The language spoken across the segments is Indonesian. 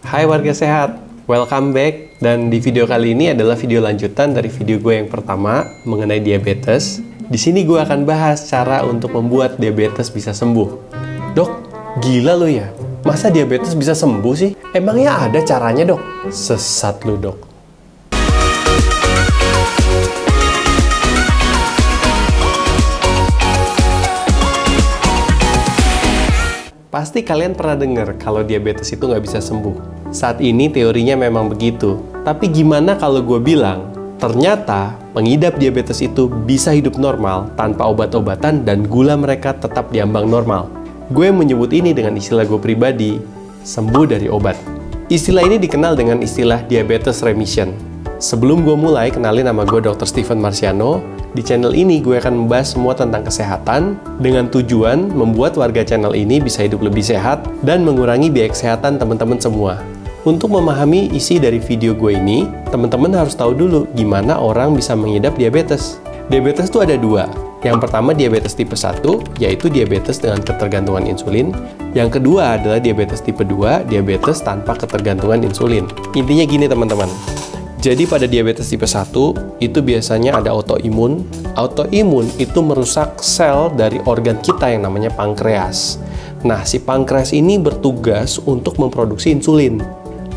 Hai warga sehat, welcome back. Dan di video kali ini adalah video lanjutan dari video gue yang pertama mengenai diabetes. Di sini gue akan bahas cara untuk membuat diabetes bisa sembuh. Dok, gila lo ya? Masa diabetes bisa sembuh sih? Emangnya ada caranya, Dok? Sesat lu, Dok. Pasti kalian pernah dengar kalau diabetes itu nggak bisa sembuh. Saat ini teorinya memang begitu. Tapi gimana kalau gue bilang, ternyata pengidap diabetes itu bisa hidup normal tanpa obat-obatan dan gula mereka tetap diambang normal. Gue menyebut ini dengan istilah gue pribadi, sembuh dari obat. Istilah ini dikenal dengan istilah diabetes remission. Sebelum gue mulai, kenalin nama gue Dr. Steven Marciano. Di channel ini gue akan membahas semua tentang kesehatan dengan tujuan membuat warga channel ini bisa hidup lebih sehat dan mengurangi biaya kesehatan teman-teman semua. Untuk memahami isi dari video gue ini, teman-teman harus tahu dulu gimana orang bisa mengidap diabetes. Diabetes itu ada dua. Yang pertama diabetes tipe 1, yaitu diabetes dengan ketergantungan insulin. Yang kedua adalah diabetes tipe 2, diabetes tanpa ketergantungan insulin. Intinya gini teman-teman. Jadi pada diabetes tipe 1, itu biasanya ada autoimun. Autoimun itu merusak sel dari organ kita yang namanya pankreas. Nah, si pankreas ini bertugas untuk memproduksi insulin.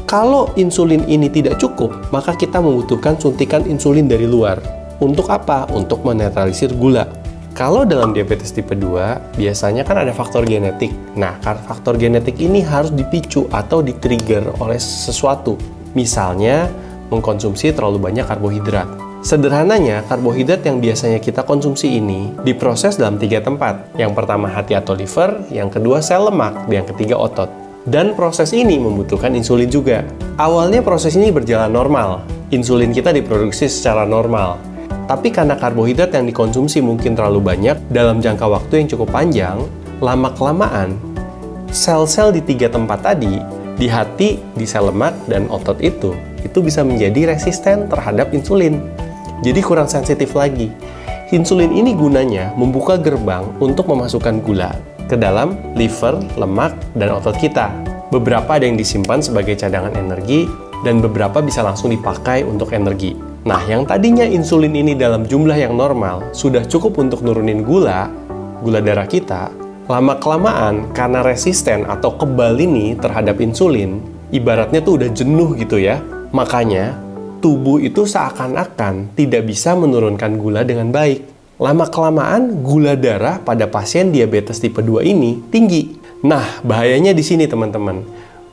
Kalau insulin ini tidak cukup, maka kita membutuhkan suntikan insulin dari luar. Untuk apa? Untuk menetralisir gula. Kalau dalam diabetes tipe 2, biasanya kan ada faktor genetik. Nah, faktor genetik ini harus dipicu atau di-trigger oleh sesuatu. Misalnya, mengkonsumsi terlalu banyak karbohidrat. Sederhananya, karbohidrat yang biasanya kita konsumsi ini diproses dalam 3 tempat. Yang pertama hati atau liver, yang kedua sel lemak, dan yang ketiga otot. Dan proses ini membutuhkan insulin juga. Awalnya proses ini berjalan normal. Insulin kita diproduksi secara normal. Tapi karena karbohidrat yang dikonsumsi mungkin terlalu banyak dalam jangka waktu yang cukup panjang, lama-kelamaan, sel-sel di 3 tempat tadi, di hati, di sel lemak, dan otot itu bisa menjadi resisten terhadap insulin. Jadi kurang sensitif lagi. Insulin ini gunanya membuka gerbang untuk memasukkan gula ke dalam liver, lemak, dan otot kita. Beberapa ada yang disimpan sebagai cadangan energi, dan beberapa bisa langsung dipakai untuk energi. Nah, yang tadinya insulin ini dalam jumlah yang normal, sudah cukup untuk nurunin gula darah kita, lama-kelamaan karena resisten atau kebal ini terhadap insulin, ibaratnya tuh udah jenuh gitu ya. Makanya, tubuh itu seakan-akan tidak bisa menurunkan gula dengan baik. Lama-kelamaan, gula darah pada pasien diabetes tipe 2 ini tinggi. Nah, bahayanya di sini teman-teman.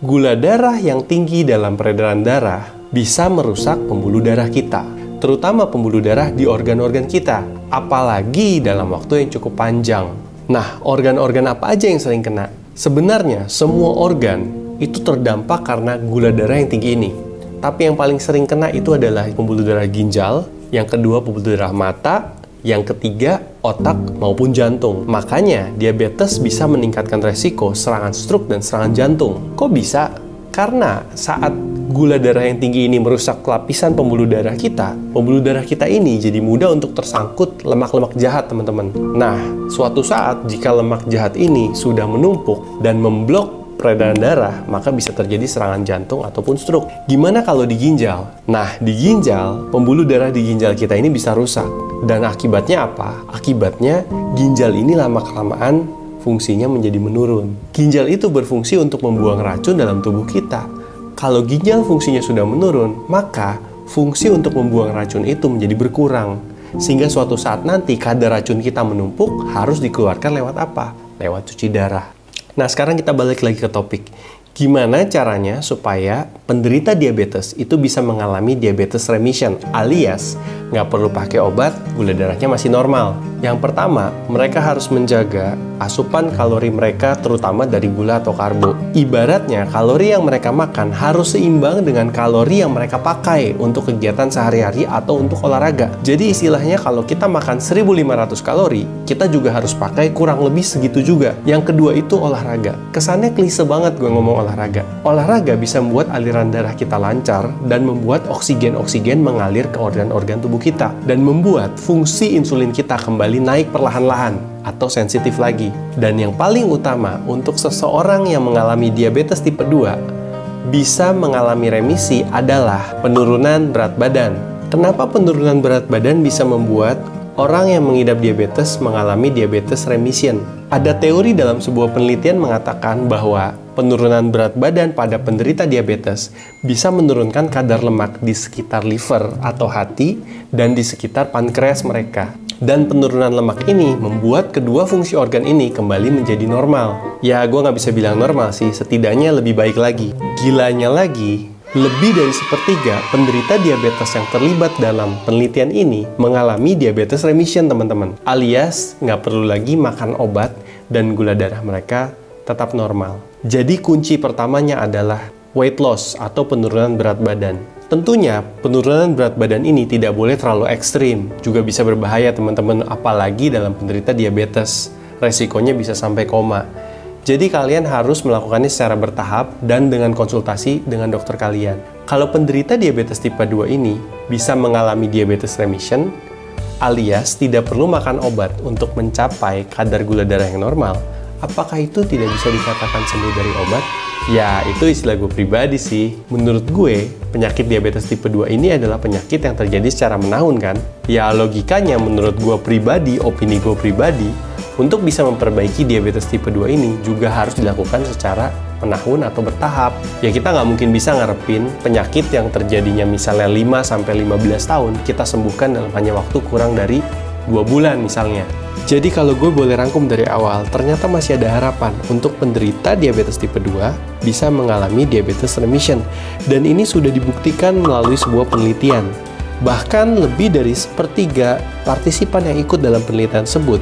Gula darah yang tinggi dalam peredaran darah bisa merusak pembuluh darah kita, terutama pembuluh darah di organ-organ kita, apalagi dalam waktu yang cukup panjang. Nah, organ-organ apa aja yang sering kena? Sebenarnya, semua organ itu terdampak karena gula darah yang tinggi ini. Tapi yang paling sering kena itu adalah pembuluh darah ginjal, yang kedua pembuluh darah mata, yang ketiga otak maupun jantung. Makanya diabetes bisa meningkatkan resiko serangan stroke dan serangan jantung. Kok bisa? Karena saat gula darah yang tinggi ini merusak lapisan pembuluh darah kita ini jadi mudah untuk tersangkut lemak-lemak jahat teman-teman. Nah, suatu saat jika lemak jahat ini sudah menumpuk dan memblok peredaran darah, maka bisa terjadi serangan jantung ataupun stroke. Gimana kalau di ginjal? Nah, di ginjal, pembuluh darah di ginjal kita ini bisa rusak. Dan akibatnya apa? Akibatnya, ginjal ini lama-kelamaan fungsinya menjadi menurun. Ginjal itu berfungsi untuk membuang racun dalam tubuh kita. Kalau ginjal fungsinya sudah menurun, maka fungsi untuk membuang racun itu menjadi berkurang. Sehingga suatu saat nanti kadar racun kita menumpuk harus dikeluarkan lewat apa? Lewat cuci darah. Nah, sekarang kita balik lagi ke topik. Gimana caranya supaya penderita diabetes itu bisa mengalami diabetes remission, alias nggak perlu pakai obat, gula darahnya masih normal. Yang pertama, mereka harus menjaga asupan kalori mereka terutama dari gula atau karbo. Ibaratnya, kalori yang mereka makan harus seimbang dengan kalori yang mereka pakai untuk kegiatan sehari-hari atau untuk olahraga. Jadi istilahnya kalau kita makan 1500 kalori, kita juga harus pakai kurang lebih segitu juga. Yang kedua itu olahraga. Kesannya klise banget gue ngomong olahraga. Olahraga bisa membuat aliran darah kita lancar dan membuat oksigen-oksigen mengalir ke organ-organ tubuh kita dan membuat fungsi insulin kita kembali naik perlahan-lahan atau sensitif lagi. Dan yang paling utama untuk seseorang yang mengalami diabetes tipe 2, bisa mengalami remisi adalah penurunan berat badan. Kenapa penurunan berat badan bisa membuat orang yang mengidap diabetes mengalami diabetes remission? Ada teori dalam sebuah penelitian mengatakan bahwa penurunan berat badan pada penderita diabetes bisa menurunkan kadar lemak di sekitar liver atau hati dan di sekitar pankreas mereka. Dan penurunan lemak ini membuat kedua fungsi organ ini kembali menjadi normal. Ya, gue nggak bisa bilang normal sih, setidaknya lebih baik lagi. Gilanya lagi, lebih dari sepertiga penderita diabetes yang terlibat dalam penelitian ini mengalami diabetes remission, teman-teman. Alias, nggak perlu lagi makan obat dan gula darah mereka tetap normal. Jadi kunci pertamanya adalah weight loss atau penurunan berat badan. Tentunya penurunan berat badan ini tidak boleh terlalu ekstrim, juga bisa berbahaya teman-teman, apalagi dalam penderita diabetes. Resikonya bisa sampai koma. Jadi kalian harus melakukannya secara bertahap dan dengan konsultasi dengan dokter kalian. Kalau penderita diabetes tipe 2 ini bisa mengalami diabetes remission, alias tidak perlu makan obat untuk mencapai kadar gula darah yang normal, apakah itu tidak bisa dikatakan sembuh dari obat? Ya, itu istilah gue pribadi sih. Menurut gue, penyakit diabetes tipe 2 ini adalah penyakit yang terjadi secara menahun kan? Ya, logikanya menurut gue pribadi, opini gue pribadi, untuk bisa memperbaiki diabetes tipe 2 ini juga harus dilakukan secara menahun atau bertahap. Ya, kita nggak mungkin bisa ngarepin penyakit yang terjadinya misalnya 5-15 tahun kita sembuhkan dalam hanya waktu kurang dari 2 bulan misalnya. Jadi kalau gue boleh rangkum dari awal, ternyata masih ada harapan untuk penderita diabetes tipe 2 bisa mengalami diabetes remission. Dan ini sudah dibuktikan melalui sebuah penelitian. Bahkan lebih dari sepertiga partisipan yang ikut dalam penelitian tersebut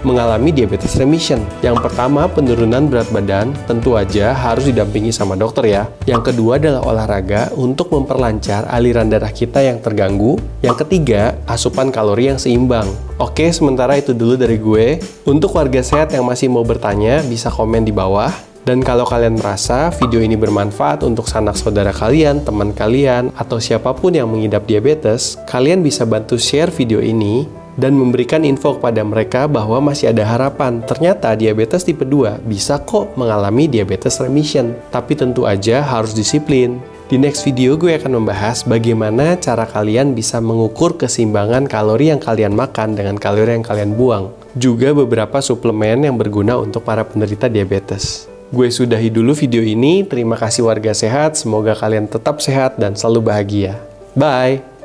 mengalami diabetes remission. Yang pertama, penurunan berat badan tentu aja harus didampingi sama dokter ya. Yang kedua adalah olahraga untuk memperlancar aliran darah kita yang terganggu. Yang ketiga, asupan kalori yang seimbang. Oke, sementara itu dulu dari gue. Untuk warga sehat yang masih mau bertanya, bisa komen di bawah. Dan kalau kalian merasa video ini bermanfaat untuk sanak saudara kalian, teman kalian, atau siapapun yang mengidap diabetes, kalian bisa bantu share video ini dan memberikan info kepada mereka bahwa masih ada harapan. Ternyata diabetes tipe 2 bisa kok mengalami diabetes remission. Tapi tentu aja harus disiplin. Di next video gue akan membahas bagaimana cara kalian bisa mengukur keseimbangan kalori yang kalian makan dengan kalori yang kalian buang. Juga beberapa suplemen yang berguna untuk para penderita diabetes. Gue sudahi dulu video ini. Terima kasih warga sehat. Semoga kalian tetap sehat dan selalu bahagia. Bye!